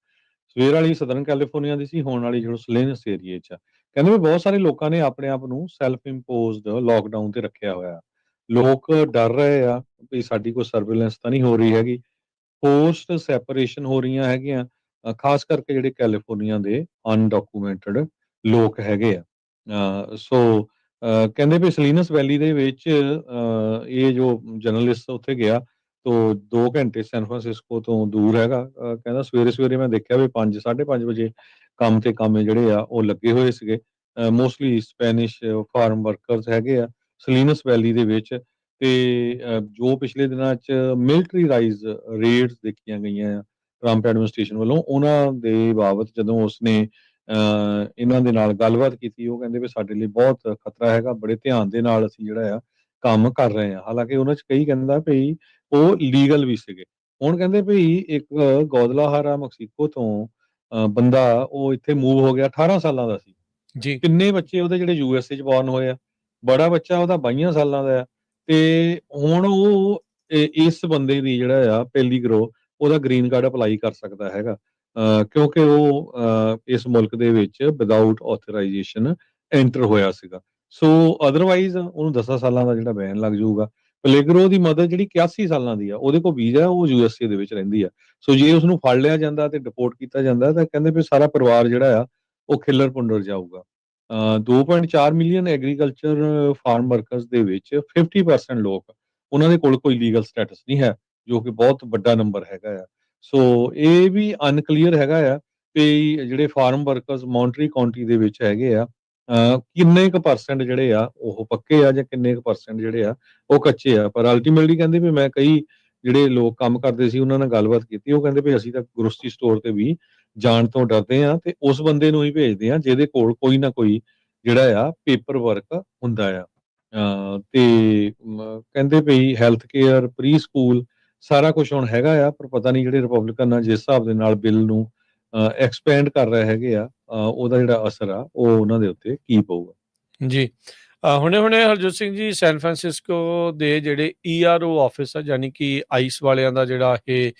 A: ਸਵੇਰ ਵਾਲੀ ਸਦਰਨ ਕੈਲੀਫੋਰਨੀਆ ਦੀ ਸੀ, ਹੋਣ ਵਾਲੀ ਜੋ ਸਲੇਨਸ ਏਰੀਏ 'ਚ ਆ। ਕਹਿੰਦੇ ਵੀ ਬਹੁਤ ਸਾਰੇ ਲੋਕਾਂ ਨੇ ਆਪਣੇ ਆਪ ਨੂੰ ਸੈਲਫ ਇੰਪੋਜ਼ਡ ਲੋਕਡਾਊਨ ਤੇ ਰੱਖਿਆ ਹੋਇਆ। ਲੋਕ ਡਰ ਰਹੇ ਆ ਵੀ ਸਾਡੀ ਕੋਈ ਸਰਵੇਲੈਂਸ ਤਾਂ ਨਹੀਂ ਹੋ ਰਹੀ ਹੈਗੀ। ਫੋਰਸਡ ਸੈਪਰੇਸ਼ਨ ਹੋ ਰਹੀਆਂ ਹੈਗੀਆਂ, ਖਾਸ ਕਰਕੇ ਜਿਹੜੇ ਕੈਲੀਫੋਰਨੀਆ ਦੇ ਅਨਡਾਕੂਮੈਂਟਡ ਲੋਕ ਹੈਗੇ ਆ। ਸੋ ਕਹਿੰਦੇ ਵੀ ਸਲੀਨਸ ਵੈਲੀ ਦੇ ਵਿੱਚ ਇਹ ਜੋ ਜਰਨਲਿਸਟ ਉੱਥੇ ਗਿਆ, ਤੋ 2 ਘੰਟੇ ਸੈਨ ਫਰਾਂਸਿਸਕੋ ਤੋਂ ਦੂਰ ਹੈਗਾ। ਕਹਿੰਦਾ ਸਵੇਰੇ-ਸਵੇਰੇ ਮੈਂ ਦੇਖਿਆ ਵੀ 5 5:30 ਵਜੇ ਕੰਮ ਤੇ ਕਾਮੇ ਜਿਹੜੇ ਆ ਉਹ ਲੱਗੇ ਹੋਏ ਸੀਗੇ। ਮੋਸਟਲੀ ਸਪੈਨਿਸ਼ ਫਾਰਮ ਵਰਕਰਸ ਹੈਗੇ ਆ ਸਲੀਨਸ ਵੈਲੀ ਦੇ ਵਿੱਚ। ਤੇ ਜੋ ਪਿਛਲੇ ਦਿਨਾਂ 'ਚ ਮਿਲਟਰੀਰਾਈਜ਼ ਰੇਡਸ ਦੇਖੀਆਂ ਗਈਆਂ ਆ ਟਰੰਪ ਐਡਮਿਨਿਸਟ੍ਰੇਸ਼ਨ ਵੱਲੋਂ, ਉਹਨਾਂ ਦੇ ਬਾਬਤ ਜਦੋਂ ਉਸਨੇ ਇਹਨਾਂ ਦੇ ਨਾਲ ਗੱਲਬਾਤ ਕੀਤੀ, ਉਹ ਕਹਿੰਦੇ ਵੀ ਸਾਡੇ ਲਈ ਬਹੁਤ ਖਤਰਾ ਹੈਗਾ, ਬੜੇ ਧਿਆਨ ਦੇ ਨਾਲ ਅਸੀਂ ਜਿਹੜਾ ਆ ਕੰਮ ਕਰ ਰਹੇ ਹਾਂ। ਹਾਲਾਂਕਿ ਉਹਨਾਂ 'ਚ ਕਈ ਕਹਿੰਦਾ ਵੀ ਉਹ ਲੀਗਲ ਵੀ ਸੀਗੇ। ਹੁਣ ਕਹਿੰਦੇ ਵੀ ਇੱਕ ਗੌਦਲਾਹਾਰਾ ਮੈਕਸੀਕੋ ਤੋਂ ਬੰਦਾ ਉਹ ਇੱਥੇ ਮੂਵ ਹੋ ਗਿਆ, 18 ਸਾਲਾਂ ਦਾ ਸੀ।
B: ਜੀ।
A: ਕਿੰਨੇ ਬੱਚੇ ਉਹਦੇ ਜਿਹੜੇ USA 'ਚ ਬੋਰਨ ਹੋਏ ਆ, ਬੜਾ ਬੱਚਾ ਉਹਦਾ 22 ਸਾਲਾਂ ਦਾ ਆ। ਤੇ ਹੁਣ ਉਹ ਇਸ ਬੰਦੇ ਦੀ ਜਿਹੜਾ ਆ ਪਹਿਲੀ ਗਰੋ ਉਹਦਾ ਗ੍ਰੀਨ ਕਾਰਡ ਅਪਲਾਈ ਕਰ ਸਕਦਾ ਹੈਗਾ, ਕਿਉਂਕਿ ਉਹ ਇਸ ਮੁਲਕ ਦੇ ਵਿੱਚ ਵਿਦਆਊਟ ਆਥੋਰਾਈਜੇਸ਼ਨ ਐਂਟਰ ਹੋਇਆ ਸੀਗਾ। ਸੋ ਅਦਰਵਾਈਜ਼ ਉਹਨੂੰ 10 ਸਾਲਾਂ ਦਾ ਜਿਹੜਾ ਬੈਨ ਲੱਗ ਜਾਊਗਾ। ਪਲੇਗਰੋ ਦੀ ਮਦਰ ਜਿਹੜੀ 81 ਸਾਲਾਂ ਦੀ ਆ, ਉਹਦੇ ਕੋਲ ਵੀਜ਼ਾ, ਉਹ USA ਦੇ ਵਿੱਚ ਰਹਿੰਦੀ ਆ। ਸੋ ਜੇ ਉਸਨੂੰ ਫੜ ਲਿਆ ਜਾਂਦਾ ਤੇ ਡਿਪੋਰਟ ਕੀਤਾ ਜਾਂਦਾ ਤਾਂ ਕਹਿੰਦੇ ਵੀ ਸਾਰਾ ਪਰਿਵਾਰ ਜਿਹੜਾ ਆ ਉਹ ਖਿੱਲਰ ਪੁੰਡਰ ਜਾਊਗਾ। 2.4 ਮਿਲੀਅਨ ਐਗਰੀਕਲਚਰ ਫਾਰਮ ਵਰਕਰਸ ਦੇ ਵਿੱਚ 50% ਲੋਕ, ਉਹਨਾਂ ਦੇ ਕੋਲ ਕੋਈ ਲੀਗਲ ਸਟੇਟਸ ਨਹੀਂ ਹੈ, ਜੋ ਕਿ ਬਹੁਤ ਵੱਡਾ ਨੰਬਰ ਹੈਗਾ ਆ। ਸੋ ਇਹ ਵੀ ਅਨਕਲੀਅਰ ਹੈਗਾ ਆ ਵੀ ਜਿਹੜੇ ਫਾਰਮ ਵਰਕਰਸ ਮੌਂਟਰੀ ਕਾਉਂਟੀ ਦੇ ਵਿੱਚ ਹੈਗੇ ਆ, ਕਿੰਨੇ ਕੁ ਪਰਸੈਂਟ ਜਿਹੜੇ ਆ ਉਹ ਪੱਕੇ ਆ ਜਾਂ ਕਿੰਨੇ ਕੁ ਪਰਸੈਂਟ ਜਿਹੜੇ ਆ ਉਹ ਕੱਚੇ ਆ। ਪਰ ਅਲਟੀਮੇਟਲੀ ਕਹਿੰਦੇ ਵੀ ਮੈਂ ਕਈ ਜਿਹੜੇ ਲੋਕ ਕੰਮ ਕਰਦੇ ਸੀ ਉਹਨਾਂ ਨਾਲ ਗੱਲਬਾਤ ਕੀਤੀ, ਉਹ ਕਹਿੰਦੇ ਵੀ ਅਸੀਂ ਤਾਂ ਗਰੋਸਰੀ ਸਟੋਰ ਤੇ ਵੀ ਜਾਣ ਤੋਂ ਡਰਦੇ ਆ ਤੇ ਉਸ ਬੰਦੇ ਨੂੰ ਹੀ ਭੇਜਦੇ ਆ ਜਿਹਦੇ ਕੋਲ ਕੋਈ ਨਾ ਕੋਈ ਜਿਹੜਾ ਆ ਪੇਪਰ ਵਰਕ ਹੁੰਦਾ ਆ। ਤੇ ਕਹਿੰਦੇ ਵੀ ਹੈਲਥ ਕੇਅਰ, ਪ੍ਰੀ ਸਕੂਲ ਸਾਰਾ ਕੁਝ ਹੁਣ ਹੈਗਾ ਆ, ਪਰ ਪਤਾ ਨਹੀਂ ਜਿਹੜੇ ਰਿਪਬਲਿਕਨ ਆ ਜਿਸ ਹਿਸਾਬ ਦੇ ਨਾਲ ਬਿੱਲ ਨੂੰ ਐਕਸਪੈਂਡ ਕਰ ਰਹੇ ਹੈਗੇ ਆ, ਉਹਦਾ ਜਿਹੜਾ ਅਸਰ ਆ ਉਹ ਉਹਨਾਂ ਦੇ ਉੱਤੇ ਕੀ ਪਊਗਾ।
B: ਜੀ। ਹੁਣੇ-ਹੁਣੇ ਹਰਜੋਤ ਸਿੰਘ ਜੀ, ਸੈਨ ਫਰਾਂਸਿਸਕੋ ਦੇ ਜਿਹੜੇ ERO ਆਫਿਸ ਆ, ਯਾਨੀ ਕਿ ਆਈਸ ਵਾਲਿਆਂ ਦਾ ਜਿਹੜਾ ਇਹ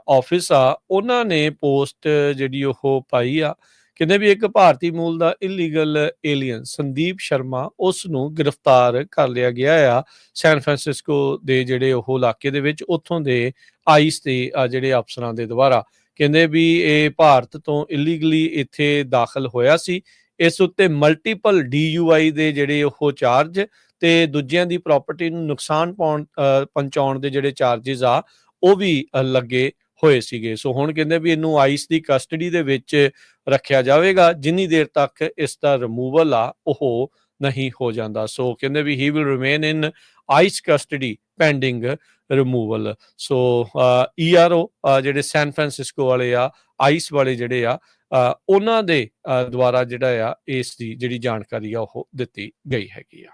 B: ਆਫਿਸ ਆ, ਉਹਨਾਂ ਨੇ ਪੋਸਟ ਜਿਹੜੀ ਉਹ ਪਾਈ ਆ। ਕਹਿੰਦੇ ਵੀ ਇੱਕ ਭਾਰਤੀ ਮੂਲ ਦਾ ਇਲੀਗਲ ਏਲੀਅਨ ਸੰਦੀਪ ਸ਼ਰਮਾ, ਉਸ ਨੂੰ ਗ੍ਰਿਫਤਾਰ ਕਰ ਲਿਆ ਗਿਆ ਆ ਸੈਨ ਫਰਾਂਸਿਸਕੋ ਦੇ ਜਿਹੜੇ ਉਹ ਇਲਾਕੇ ਦੇ ਵਿੱਚ, ਉੱਥੋਂ ਦੇ ਆਈਸ ਦੇ ਜਿਹੜੇ ਅਫਸਰਾਂ ਦੇ ਦੁਆਰਾ। ਕਹਿੰਦੇ ਵੀ ਇਹ ਭਾਰਤ ਤੋਂ ਇਲੀਗਲੀ ਇੱਥੇ ਦਾਖਲ ਹੋਇਆ ਸੀ। ਇਸ ਉੱਤੇ ਮਲਟੀਪਲ DUI ਦੇ ਜਿਹੜੇ ਉਹ ਚਾਰਜ ਤੇ ਦੂਜਿਆਂ ਦੀ ਪ੍ਰਾਪਰਟੀ ਨੂੰ ਨੁਕਸਾਨ ਪਹੁੰਚਾਉਣ ਦੇ ਜਿਹੜੇ ਚਾਰਜਿਸ ਆ ਉਹ ਵੀ ਲੱਗੇ ਹੋਏ ਸੀਗੇ। ਸੋ ਹੁਣ ਕਹਿੰਦੇ ਵੀ ਇਹਨੂੰ ਆਈਸ ਦੀ ਕਸਟਡੀ ਦੇ ਵਿੱਚ ਰੱਖਿਆ ਜਾਵੇਗਾ, ਜਿੰਨੀ ਦੇਰ ਤੱਕ ਇਸ ਦਾ ਰਿਮੂਵਲ ਆ ਉਹ ਨਹੀਂ ਹੋ ਜਾਂਦਾ। ਸੋ ਕਹਿੰਦੇ ਵੀ he will remain in ICE custody pending removal. So ERO ਜਿਹੜੇ ਸੈਨ ਫਰਾਂਸਿਸਕੋ ਵਾਲੇ ਆ, ਆਈਸ ਵਾਲੇ ਜਿਹੜੇ ਆ, ਉਹਨਾਂ ਦੇ ਦੁਆਰਾ ਜਿਹੜਾ ਆ ਇਸ ਦੀ ਜਿਹੜੀ ਜਾਣਕਾਰੀ ਆ ਉਹ ਦਿੱਤੀ ਗਈ ਹੈਗੀ ਆ।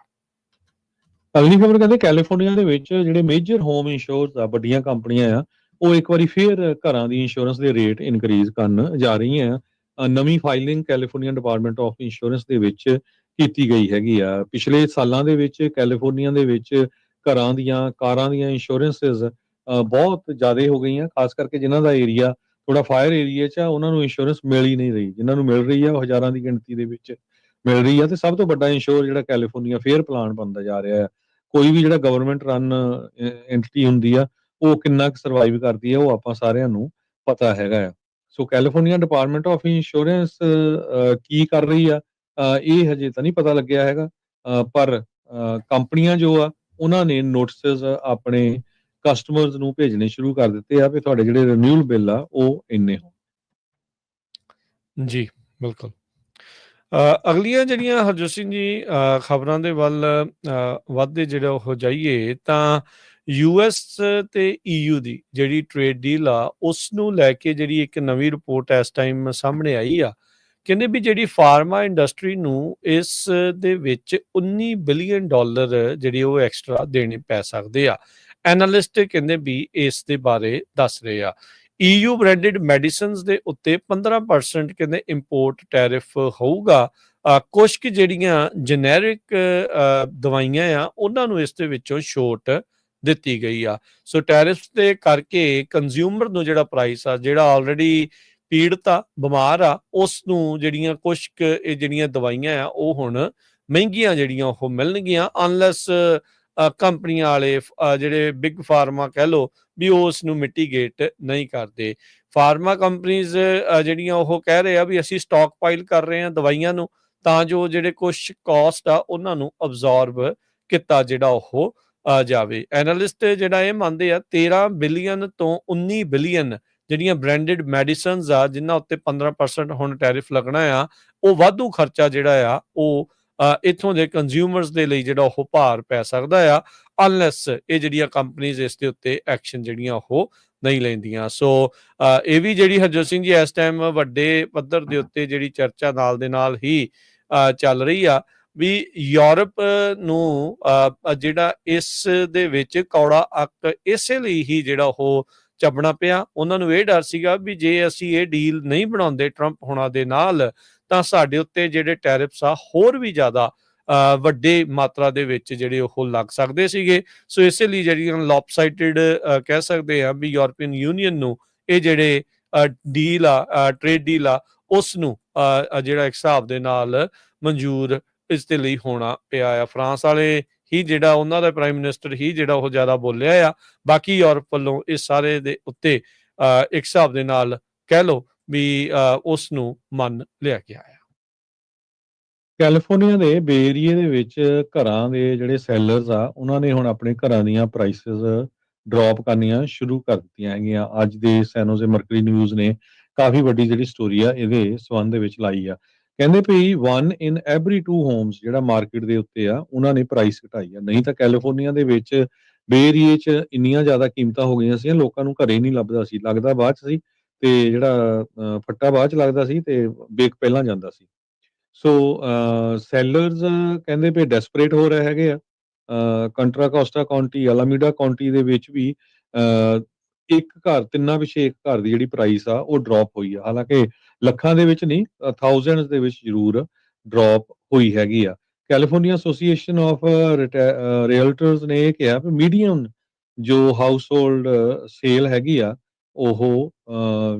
A: ਅਗਲੀ ਖਬਰ ਕਹਿੰਦੇ ਕੈਲੀਫੋਰਨੀਆ ਦੇ ਵਿੱਚ ਜਿਹੜੇ ਮੇਜਰ ਹੋਮ ਇੰਸ਼ੋਰੈਂਸ ਆ, ਵੱਡੀਆਂ ਕੰਪਨੀਆਂ ਆ, ਉਹ ਇੱਕ ਵਾਰੀ ਫੇਰ ਘਰਾਂ ਦੀ ਇੰਸ਼ੋਰੈਂਸ ਦੇ ਰੇਟ ਇਨਕਰੀਜ਼ ਕਰਨ ਜਾ ਰਹੀਆਂ ਆ। ਨਵੀਂ filing California department of insurance ਦੇ ਵਿੱਚ ਕੀਤੀ ਗਈ ਹੈਗੀ ਆ। ਪਿਛਲੇ ਸਾਲਾਂ ਦੇ ਵਿੱਚ ਕੈਲੀਫੋਰਨੀਆ ਦੇ ਵਿੱਚ ਘਰਾਂ ਦੀਆਂ, ਕਾਰਾਂ ਦੀਆਂ ਇੰਸ਼ੋਰੈਂਸਿਸ ਬਹੁਤ ਜ਼ਿਆਦਾ ਹੋ ਗਈਆਂ, ਖਾਸ ਕਰਕੇ ਜਿਨ੍ਹਾਂ ਦਾ ਏਰੀਆ ਥੋੜਾ ਫਾਇਰ ਏਰੀਆ 'ਚ ਆ, ਉਹਨਾਂ ਨੂੰ ਇੰਸ਼ੋਰੈਂਸ ਮਿਲ ਹੀ ਨਹੀਂ ਰਹੀ। ਜਿਨ੍ਹਾਂ ਨੂੰ ਮਿਲ ਰਹੀ ਆ ਉਹ ਹਜ਼ਾਰਾਂ ਦੀ ਗਿਣਤੀ ਦੇ ਵਿੱਚ ਮਿਲ ਰਹੀ ਆ। ਤੇ ਸਭ ਤੋਂ ਵੱਡਾ ਇੰਸ਼ੋਰ ਜਿਹੜਾ ਕੈਲੀਫੋਰਨੀਆ ਫੇਅਰ ਪਲਾਨ ਬਣਦਾ ਜਾ ਰਿਹਾ ਹੈ। ਕੋਈ ਵੀ ਜਿਹੜਾ ਗਵਰਨਮੈਂਟ ਰਨ ਐਂਟੀਟੀ ਹੁੰਦੀ ਆ, ਉਹ ਕਿੰਨਾ ਕੁ ਸਰਵਾਈਵ ਕਰਦੀ ਹੈ ਉਹ ਆਪਾਂ ਸਾਰਿਆਂ ਨੂੰ ਪਤਾ ਹੈਗਾ ਆ। ਸੋ ਕੈਲੀਫੋਰਨੀਆ ਡਿਪਾਰਟਮੈਂਟ ਆਫ ਇੰਸ਼ੋਰੈਂਸ ਕੀ ਕਰ ਰਹੀ ਆ, ਇਹ ਹਜੇ ਤਾਂ ਨਹੀਂ ਪਤਾ ਲੱਗਿਆ ਹੈਗਾ। ਪਰ ਕੰਪਨੀਆਂ ਜੋ ਆ ਉਹਨਾਂ ਨੇ ਨੋਟਿਸਸ ਆਪਣੇ ਕਸਟਮਰਸ ਨੂੰ ਭੇਜਣੇ ਸ਼ੁਰੂ ਕਰ ਦਿੱਤੇ ਆ ਵੀ ਤੁਹਾਡੇ ਜਿਹੜੇ ਰਿਨਿਊਅਲ ਬਿੱਲ ਆ ਉਹ ਇੰਨੇ ਹੋਣ।
B: ਜੀ, ਬਿਲਕੁਲ। ਅਗਲੀਆਂ ਜਿਹੜੀਆਂ ਹਰਜੋਤ ਸਿੰਘ ਜੀ ਖਬਰਾਂ ਦੇ ਵੱਲ ਵੱਧਦੇ ਜਿਹੜਾ ਉਹ ਜਾਈਏ ਤਾਂ US ਤੇ EU ਦੀ ਜਿਹੜੀ ਟ੍ਰੇਡ ਡੀਲ ਆ, ਉਸ ਨੂੰ ਲੈ ਕੇ ਜਿਹੜੀ ਇੱਕ ਨਵੀਂ ਰਿਪੋਰਟ ਇਸ ਟਾਈਮ ਸਾਹਮਣੇ ਆਈ ਆ। ਕਹਿੰਦੇ ਵੀ ਜਿਹੜੀ ਫਾਰਮਾ ਇੰਡਸਟਰੀ ਨੂੰ ਇਸ ਦੇ ਵਿੱਚ $19 ਬਿਲੀਅਨ ਜਿਹੜੀ ਉਹ ਐਕਸਟਰਾ ਦੇਣੇ ਪੈ ਸਕਦੇ ਆ। ਐਨਾਲਿਸਟ ਕਹਿੰਦੇ ਵੀ ਇਸ ਦੇ ਬਾਰੇ ਦੱਸ ਰਹੇ ਆ। EU ਬ੍ਰਾਂਡਡ ਮੈਡੀਸਿਨਸ ਦੇ ਉੱਤੇ 15% ਕਹਿੰਦੇ ਇੰਪੋਰਟ ਟੈਰਿਫ ਹੋਊਗਾ। ਕੁਛ ਕੁ ਜਿਹੜੀਆਂ ਜਨੈਰਿਕ ਦਵਾਈਆਂ ਆ ਉਹਨਾਂ ਨੂੰ ਇਸ ਦੇ ਵਿੱਚੋਂ ਛੋਟ ਦਿੱਤੀ ਗਈ ਆ। ਸੋ ਟੈਰਿਫਸ ਦੇ ਕਰਕੇ ਕੰਜ਼ਿਊਮਰ ਨੂੰ ਜਿਹੜਾ ਪ੍ਰਾਈਸ ਆ, ਜਿਹੜਾ ਆਲਰੇਡੀ ਪੀੜਤ ਆ, ਬਿਮਾਰ ਆ, ਉਸ ਨੂੰ ਜਿਹੜੀਆਂ ਕੁਛ ਕੁ ਇਹ ਜਿਹੜੀਆਂ ਦਵਾਈਆਂ ਆ ਉਹ ਹੁਣ ਮਹਿੰਗੀਆਂ ਜਿਹੜੀਆਂ ਉਹ ਮਿਲਣਗੀਆਂ, ਅਨਲੈਸ ਕੰਪਨੀਆਂ ਵਾਲੇ ਜਿਹੜੇ ਬਿਗ ਫਾਰਮਾ ਕਹਿ ਲਓ ਵੀ ਉਹ ਉਸ ਨੂੰ ਮਿਟੀਗੇਟ ਨਹੀਂ ਕਰਦੇ। ਫਾਰਮਾ ਕੰਪਨੀਜ਼ ਜਿਹੜੀਆਂ ਉਹ ਕਹਿ ਰਹੇ ਆ ਵੀ ਅਸੀਂ ਸਟਾਕ ਪਾਈਲ ਕਰ ਰਹੇ ਹਾਂ ਦਵਾਈਆਂ ਨੂੰ, ਤਾਂ ਜੋ ਜਿਹੜੇ ਕੁਛ ਕਾਸਟ ਆ ਉਹਨਾਂ ਨੂੰ ਅਬਜ਼ੌਰਬ ਕੀਤਾ ਜਿਹੜਾ ਉਹ ਜਾਵੇ। ਐਨਾਲਿਸਟ ਜਿਹੜਾ ਇਹ ਮੰਨਦੇ ਆ 13 ਬਿਲੀਅਨ ਤੋਂ 19 ਬਿਲੀਅਨ ਜਿਹੜੀਆਂ ਬ੍ਰਾਂਡਡ ਮੈਡੀਸਨਸ ਆ ਜਿਨ੍ਹਾਂ ਉੱਤੇ 15% ਹੁਣ ਟੈਰਿਫ ਲੱਗਣਾ ਆ, ਉਹ ਵਾਧੂ ਖਰਚਾ ਜਿਹੜਾ ਆ ਉਹ ਇੱਥੋਂ ਦੇ ਕੰਜ਼ਿਊਮਰਸ ਦੇ ਲਈ ਜਿਹੜਾ ਉਹ ਭਾਰ ਪੈ ਸਕਦਾ ਆ, ਅਨਲੈਸ ਇਹ ਜਿਹੜੀਆਂ ਕੰਪਨੀਜ਼ ਇਸ ਦੇ ਉੱਤੇ ਐਕਸ਼ਨ ਜਿਹੜੀਆਂ ਉਹ ਨਹੀਂ ਲੈਂਦੀਆਂ। ਸੋ ਇਹ ਵੀ ਜਿਹੜੀ ਹਰਜੋਤ ਸਿੰਘ ਜੀ ਇਸ ਟਾਈਮ ਵੱਡੇ ਪੱਧਰ ਦੇ ਉੱਤੇ ਜਿਹੜੀ ਚਰਚਾ ਨਾਲ ਦੇ ਨਾਲ ਹੀ ਚੱਲ ਰਹੀ ਆ ਵੀ ਯੂਰਪ ਨੂੰ ਜਿਹੜਾ ਇਸ ਦੇ ਵਿੱਚ ਕੌੜਾ ਅੱਕ ਇਸੇ ਲਈ ਹੀ ਜਿਹੜਾ ਉਹ ਚੱਬਣਾ ਪਿਆ। ਉਹਨਾਂ ਨੂੰ ਇਹ ਡਰ ਸੀਗਾ ਵੀ ਜੇ ਅਸੀਂ ਇਹ ਡੀਲ ਨਹੀਂ ਬਣਾਉਂਦੇ ਟਰੰਪ ਹੋਣਾ ਦੇ ਨਾਲ, ਤਾਂ ਸਾਡੇ ਉੱਤੇ ਜਿਹੜੇ ਟੈਰਿਫਸ ਆ ਹੋਰ ਵੀ ਜ਼ਿਆਦਾ ਵੱਡੇ ਮਾਤਰਾ ਦੇ ਵਿੱਚ ਜਿਹੜੇ ਉਹ ਲੱਗ ਸਕਦੇ ਸੀਗੇ। ਸੋ ਇਸੇ ਲਈ ਜਿਹੜੀਆਂ ਲੌਪਸਾਈਟਡ ਕਹਿ ਸਕਦੇ ਆ ਵੀ ਯੂਰਪੀਅਨ ਯੂਨੀਅਨ ਨੂੰ ਇਹ ਜਿਹੜੇ ਡੀਲ ਆ, ਟ੍ਰੇਡ ਡੀਲ ਆ, ਉਸ ਨੂੰ ਜਿਹੜਾ ਇੱਕ ਹਿਸਾਬ ਦੇ ਨਾਲ ਮਨਜ਼ੂਰ ਇਸ ਦੇ ਲਈ ਹੋਣਾ ਪਿਆ ਆ। ਫਰਾਂਸ ਵਾਲੇ ਹੀ ਜਿਹੜਾ ਉਹਨਾਂ ਦਾ ਪ੍ਰਾਈਮ ਮਿਨਿਸਟਰ ਹੀ ਜਿਹੜਾ ਉਹ ਜ਼ਿਆਦਾ ਬੋਲਿਆ ਆ, ਬਾਕੀ ਯੂਰਪ ਵੱਲੋਂ ਇਸ ਸਾਰੇ ਦੇ ਉੱਤੇ ਇੱਕ ਹਿਸਾਬ ਦੇ ਨਾਲ ਕਹਿ ਲਓ ਵੀ ਉਸ ਨੂੰ ਮੰਨ ਲਿਆ ਗਿਆ ਆ।
A: ਕੈਲੀਫੋਰਨੀਆ ਦੇ ਬੇ ਏਰੀਏ ਦੇ ਵਿੱਚ ਘਰਾਂ ਦੇ ਜਿਹੜੇ ਸੈਲਰਸ ਆ ਉਹਨਾਂ ਨੇ ਹੁਣ ਆਪਣੇ ਘਰਾਂ ਦੀਆਂ ਪ੍ਰਾਈਸਿਸ ਡ੍ਰੌਪ ਕਰਨੀਆਂ ਸ਼ੁਰੂ ਕਰ ਦਿੱਤੀਆਂ ਹੈਗੀਆਂ। ਅੱਜ ਦੇ ਸੈਨ ਹੋਜ਼ੇ ਮਰਕਰੀ ਨਿਊਜ਼ ਨੇ ਕਾਫੀ ਵੱਡੀ ਜਿਹੜੀ ਸਟੋਰੀ ਆ ਇਹਦੇ ਸੰਬੰਧ ਦੇ ਵਿੱਚ ਲਾਈ ਆ। ਕਹਿੰਦੇ ਵੀ 1 in every 2 ਹੋਮਸ ਜਿਹੜਾ ਮਾਰਕੀਟ ਦੇ ਉੱਤੇ ਆ ਉਹਨਾਂ ਨੇ ਪ੍ਰਾਈਸ ਘਟਾਈ ਆ। ਨਹੀਂ ਤਾਂ ਕੈਲੀਫੋਰਨੀਆ ਦੇ ਵਿੱਚ ਬੇ ਏਰੀਏ 'ਚ ਇੰਨੀਆਂ ਜ਼ਿਆਦਾ ਕੀਮਤਾਂ ਹੋ ਗਈਆਂ ਸੀ, ਲੋਕਾਂ ਨੂੰ ਘਰੇ ਨਹੀਂ ਲੱਭਦਾ ਸੀ, ਲੱਗਦਾ ਬਾਅਦ 'ਚ ਸੀ ਤੇ ਜਿਹੜਾ ਫੱਟਾ ਬਾਅਦ 'ਚ ਲੱਗਦਾ ਸੀ ਤੇ ਬੇਕ ਪਹਿਲਾਂ ਜਾਂਦਾ ਸੀ। ਸੋ ਸੈਲਰਸ ਕਹਿੰਦੇ ਵੀ ਡੈਸਪਰੇਟ ਹੋ ਰਹੇ ਹੈਗੇ ਆ। ਕੰਟਰਾ ਕੋਸਟਾ ਕਾਉਂਟੀ, ਅਲਾਮੀਡਾ ਕਾਉਂਟੀ ਦੇ ਵਿੱਚ ਵੀ ਇੱਕ ਘਰ ਤਿੰਨਾਂ ਪਿੱਛੇ ਇੱਕ ਘਰ ਦੀ ਜਿਹੜੀ ਪ੍ਰਾਈਸ ਆ ਉਹ ਡ੍ਰੌਪ ਹੋਈ ਆ। ਹਾਲਾਂਕਿ ਲੱਖਾਂ ਦੇ ਵਿੱਚ ਨਹੀਂ, ਥਾਊਜ਼ੈਂਡਸ ਦੇ ਵਿੱਚ ਜ਼ਰੂਰ ਡ੍ਰੌਪ ਹੋਈ ਹੈਗੀ ਆ। ਕੈਲੀਫੋਰਨੀਆ ਐਸੋਸੀਏਸ਼ਨ ਆਫ ਰੀਅਲਟਰਸ ਨੇ ਇਹ ਕਿਹਾ ਵੀ ਮੀਡੀਅਮ ਜੋ ਹਾਊਸ ਹੋਲਡ ਸੇਲ ਹੈਗੀ ਆ ਉਹ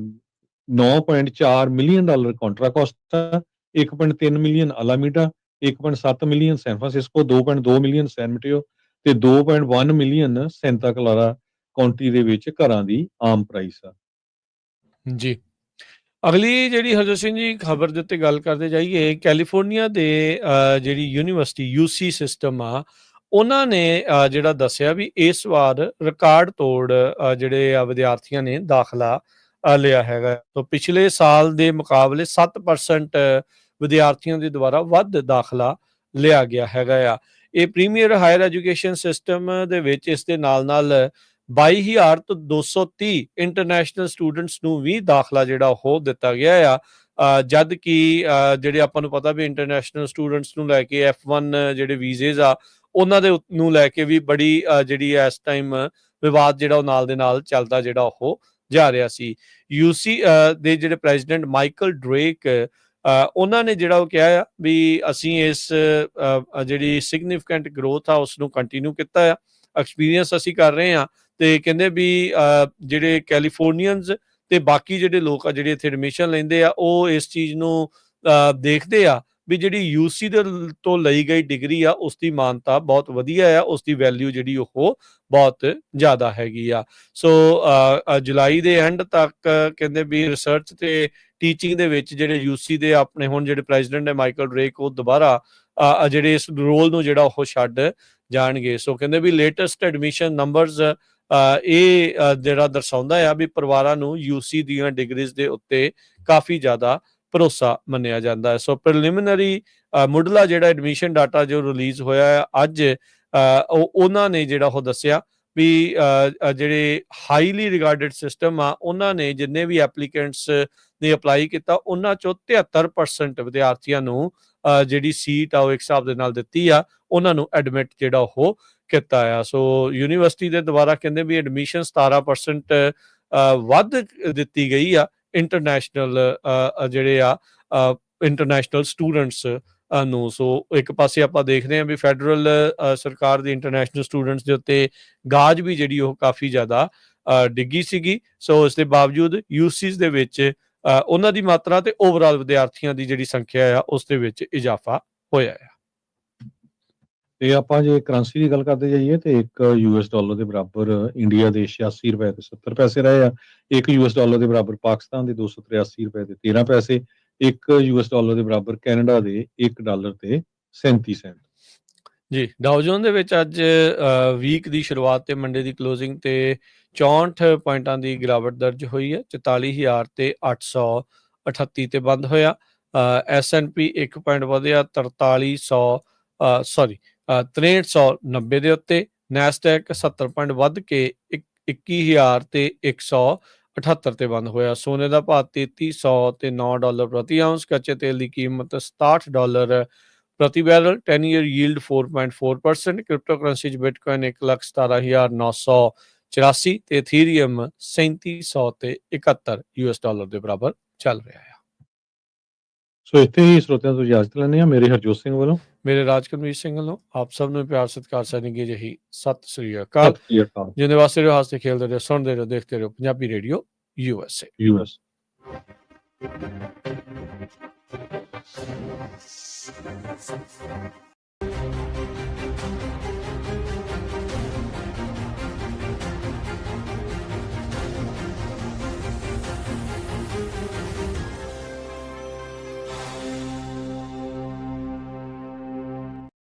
A: $9.4 million Contra Costa, 1.3 million Alameda, 1.7 million San Francisco, 2.2 million San Mateo ਤੇ 2.1 ਮਿਲੀਅਨ ਸੈਂਤਾ ਕਲਾਰਾ ਕਾਉਂਟੀ ਦੇ ਵਿੱਚ ਘਰਾਂ ਦੀ ਆਮ ਪ੍ਰਾਈਸ ਆ।
B: ਜੀ, ਅਗਲੀ ਜਿਹੜੀ ਹਰਜੋਤ ਸਿੰਘ ਜੀ ਖਬਰ ਦੇ ਉੱਤੇ ਗੱਲ ਕਰਦੇ ਜਾਈਏ, ਕੈਲੀਫੋਰਨੀਆ ਦੇ ਜਿਹੜੀ ਯੂਨੀਵਰਸਿਟੀ UC ਸਿਸਟਮ ਆ ਉਹਨਾਂ ਨੇ ਜਿਹੜਾ ਦੱਸਿਆ ਵੀ ਇਸ ਵਾਰ ਰਿਕਾਰਡ ਤੋੜ ਜਿਹੜੇ ਵਿਦਿਆਰਥੀਆਂ ਨੇ ਦਾਖਲਾ ਲਿਆ ਹੈਗਾ। ਤਾਂ ਪਿਛਲੇ ਸਾਲ ਦੇ ਮੁਕਾਬਲੇ 7% ਵਿਦਿਆਰਥੀਆਂ ਦੇ ਦੁਆਰਾ ਵੱਧ ਦਾਖਲਾ ਲਿਆ ਗਿਆ ਹੈਗਾ ਆ। ਇਹ ਪ੍ਰੀਮੀਅਰ ਹਾਇਰ ਐਜੂਕੇਸ਼ਨ ਸਿਸਟਮ ਦੇ ਵਿੱਚ ਇਸ ਦੇ ਨਾਲ 22,000 ਤੋਂ 230 ਇੰਟਰਨੈਸ਼ਨਲ ਸਟੂਡੈਂਟਸ ਨੂੰ ਵੀ ਦਾਖਲਾ ਜਿਹੜਾ ਉਹ ਦਿੱਤਾ ਗਿਆ ਆ। ਜਦ ਕਿ ਜਿਹੜੇ ਆਪਾਂ ਨੂੰ ਪਤਾ ਵੀ ਇੰਟਰਨੈਸ਼ਨਲ ਸਟੂਡੈਂਟਸ ਨੂੰ ਲੈ ਕੇ F1 ਜਿਹੜੇ ਵੀਜ਼ੇਜ਼ ਆ ਉਹਨਾਂ ਦੇ ਨੂੰ ਲੈ ਕੇ ਵੀ ਬੜੀ ਜਿਹੜੀ ਇਸ ਟਾਈਮ ਵਿਵਾਦ ਜਿਹੜਾ ਉਹ ਨਾਲ ਦੇ ਨਾਲ ਚੱਲਦਾ ਜਿਹੜਾ ਉਹ ਜਾ ਰਿਹਾ ਸੀ। UC ਦੇ ਜਿਹੜੇ ਪ੍ਰੈਜ਼ੀਡੈਂਟ ਮਾਈਕਲ ਡਰੇਕ ਉਹਨਾਂ ਨੇ ਜਿਹੜਾ ਉਹ ਕਿਹਾ ਆ ਵੀ ਅਸੀਂ ਇਸ ਜਿਹੜੀ ਸਿਗਨੀਫੀਕੈਂਟ ਗਰੋਥ ਆ ਉਸ ਨੂੰ ਕੰਟੀਨਿਊ ਕੀਤਾ ਆ, ਐਕਸਪੀਰੀਅੰਸ ਅਸੀਂ ਕਰ ਰਹੇ ਹਾਂ। ਤੇ ਕਹਿੰਦੇ ਵੀ ਜਿਹੜੇ ਕੈਲੀਫੋਰਨੀਅਨਸ ਤੇ ਬਾਕੀ ਜਿਹੜੇ ਲੋਕ ਆ ਜਿਹੜੇ ਇੱਥੇ ਐਡਮਿਸ਼ਨ ਲੈਂਦੇ ਆ ਉਹ ਇਸ ਚੀਜ਼ ਨੂੰ ਦੇਖਦੇ ਆ ਵੀ ਜਿਹੜੀ UC ਦੇ ਤੋਂ ਲਈ ਗਈ ਡਿਗਰੀ ਆ ਉਸ ਦੀ ਮਾਨਤਾ ਬਹੁਤ ਵਧੀਆ ਆ, ਉਸ ਦੀ ਵੈਲਿਊ ਜਿਹੜੀ ਉਹ ਬਹੁਤ ਜ਼ਿਆਦਾ ਹੈਗੀ ਆ। ਸੋ ਜੁਲਾਈ ਦੇ ਐਂਡ ਤੱਕ ਕਹਿੰਦੇ ਵੀ ਰਿਸਰਚ ਤੇ ਟੀਚਿੰਗ ਦੇ ਵਿੱਚ ਜਿਹੜੇ UC ਦੇ ਆਪਣੇ ਹੁਣ ਜਿਹੜੇ ਪ੍ਰੈਜ਼ੀਡੈਂਟ ਹੈ ਮਾਈਕਲ ਡਰੇਕ ਉਹ ਦੁਬਾਰਾ ਜਿਹੜੇ ਇਸ ਰੋਲ ਨੂੰ ਜਿਹੜਾ ਉਹ ਛੱਡ ਜਾਣਗੇ। ਸੋ ਕਹਿੰਦੇ ਵੀ ਲੇਟੈਸਟ ਐਡਮਿਸ਼ਨ ਨੰਬਰਸ ਇਹ ਜਿਹੜਾ ਦਰਸਾਉਂਦਾ ਆ ਵੀ ਪਰਿਵਾਰਾਂ ਨੂੰ UC ਦੀਆਂ ਡਿਗਰੀਜ਼ ਦੇ ਉੱਤੇ ਕਾਫੀ ਜ਼ਿਆਦਾ ਭਰੋਸਾ ਮੰਨਿਆ ਜਾਂਦਾ ਹੈ। ਸੋ ਪ੍ਰੀਲਿਮਿਨਰੀ ਮੁੱਢਲਾ ਜਿਹੜਾ ਐਡਮਿਸ਼ਨ ਡਾਟਾ ਜੋ ਰਿਲੀਜ਼ ਹੋਇਆ ਹੈ ਅੱਜ ਉਹਨਾਂ ਨੇ ਜਿਹੜਾ ਉਹ ਦੱਸਿਆ ਵੀ ਜਿਹੜੇ ਹਾਈਲੀ ਰਿਗਾਰਡਡ ਸਿਸਟਮ ਆ ਉਹਨਾਂ ਨੇ ਜਿੰਨੇ ਵੀ ਐਪਲੀਕੈਂਟਸ ਨੇ ਅਪਲਾਈ ਕੀਤਾ ਉਹਨਾਂ ਚੋਂ 73% ਵਿਦਿਆਰਥੀਆਂ ਨੂੰ ਜਿਹੜੀ ਸੀਟ ਆ ਉਹ ਇੱਕ ਹਿਸਾਬ ਦੇ ਨਾਲ ਦਿੱਤੀ ਆ, ਉਹਨਾਂ ਨੂੰ ਐਡਮਿਟ ਜਿਹੜਾ ਉਹ ਕੀਤਾ ਆ। ਸੋ ਯੂਨੀਵਰਸਿਟੀ ਦੇ ਦੁਆਰਾ ਕਹਿੰਦੇ ਵੀ ਐਡਮਿਸ਼ਨ 17% ਵੱਧ ਦਿੱਤੀ ਗਈ ਆ ਇੰਟਰਨੈਸ਼ਨਲ ਜਿਹੜੇ ਆ ਇੰਟਰਨੈਸ਼ਨਲ ਸਟੂਡੈਂਟਸ ਨੂੰ। ਸੋ ਇੱਕ ਪਾਸੇ ਆਪਾਂ ਦੇਖਦੇ ਹਾਂ ਵੀ ਫੈਡਰਲ ਸਰਕਾਰ ਦੀ ਇੰਟਰਨੈਸ਼ਨਲ ਸਟੂਡੈਂਟਸ ਦੇ ਉੱਤੇ ਗਾਜ ਵੀ ਜਿਹੜੀ ਉਹ ਕਾਫੀ ਜ਼ਿਆਦਾ ਡਿੱਗੀ ਸੀਗੀ। ਸੋ ਇਸ ਦੇ ਬਾਵਜੂਦ ਯੂਸੀਜ਼ ਦੇ ਵਿੱਚ ਉਹਨਾਂ ਦੀ ਮਾਤਰਾ ਤੇ ਓਵਰਆਲ ਵਿਦਿਆਰਥੀਆਂ ਦੀ ਜਿਹੜੀ ਸੰਖਿਆ ਆ ਉਸ ਦੇ ਵਿੱਚ ਇਜ਼ਾਫਾ ਹੋਇਆ ਆ।
A: ਤੇ ਆਪਾਂ ਜੇ ਕਰੰਸੀ ਦੀ ਗੱਲ ਕਰਦੇ ਜਾਈਏ ਤੇ ਇੱਕ ਯੂਐਸ ਡਾਲਰ ਦੇ ਬਰਾਬਰ ਇੰਡੀਆ ਦੇ 86 ਰੁਪਏ ਤੇ 70 ਪੈਸੇ ਰਹੇ ਆ। ਇੱਕ ਯੂਐਸ ਡਾਲਰ ਦੇ ਬਰਾਬਰ ਪਾਕਿਸਤਾਨ ਦੇ 283 ਰੁਪਏ ਤੇ 13 ਪੈਸੇ, ਇੱਕ ਯੂਐਸ ਡਾਲਰ ਦੇ ਬਰਾਬਰ ਕੈਨੇਡਾ ਦੇ $1 ਤੇ 37 ਸੈਂਟ। ਜੀ,
B: ਡਾਓ ਜੋਨ ਦੇ ਵਿੱਚ ਅੱਜ ਵੀਕ ਦੀ ਸ਼ੁਰੂਆਤ ਤੇ ਮੰਡੇ ਦੀ ਕਲੋਜ਼ਿੰਗ ਤੇ 64 ਪੁਆਇੰਟਾਂ ਦੀ ਗਿਰਾਵਟ ਦਰਜ ਹੋਈ ਹੈ, 44,000 ਤੇ 838 ਤੇ ਬੰਦ ਹੋਇਆ। S&P 1 ਪੁਆਇੰਟ ਵਧਿਆ 6390 ਦੇ ਉੱਤੇ। ਨੈਸਡੈਕ 70 ਪੁਆਇੰਟ ਵੱਧ ਕੇ 21,000 ਤੇ 178 ਤੇ ਬੰਦ ਹੋਇਆ। ਸੋਨੇ ਦਾ ਭਾਅ 3300 ਤੇ $9 ਪ੍ਰਤੀ ਆਉਂਸ। ਕੱਚੇ ਤੇਲ ਦੀ ਕੀਮਤ $67 ਪ੍ਰਤੀ barrel. 10 year yield 4.4%। Crypto currency 'ਚ ਬਿਟਕੋਇਨ 1,17,984 ਤੇ ਇਥੀਰੀਅਮ 3700 ਤੇ 71 US ਡਾਲਰ ਦੇ ਬਰਾਬਰ ਚੱਲ ਰਿਹਾ ਹੈ।
A: ਸੋ ਇੱਥੇ ਹੀ ਸਰੋਤਿਆਂ ਤੋਂ ਇਜਾਜ਼ਤ ਲੈਂਦੇ ਹਾਂ। ਮੇਰੇ ਹਰਜੋਤ ਸਿੰਘ ਵੱਲੋਂ,
B: ਮੇਰੇ ਰਾਜਕਰਮਜੀਤ ਸਿੰਘ ਵੱਲੋਂ ਆਪ ਸਭ ਨੂੰ ਪਿਆਰ ਸਤਿਕਾਰ ਸੈਨਿਕੀ ਜਿਹੀ ਸਤਿ ਸ੍ਰੀ ਅਕਾਲ। ਜਿੰਦੇ ਵਾਸਤੇ ਰਹੋ, ਹੱਸਦੇ ਖੇਲਦੇ ਰਹੋ, ਸੁਣਦੇ ਰਹੋ, ਦੇਖਦੇ ਰਹੋ ਪੰਜਾਬੀ ਰੇਡੀਓ USA।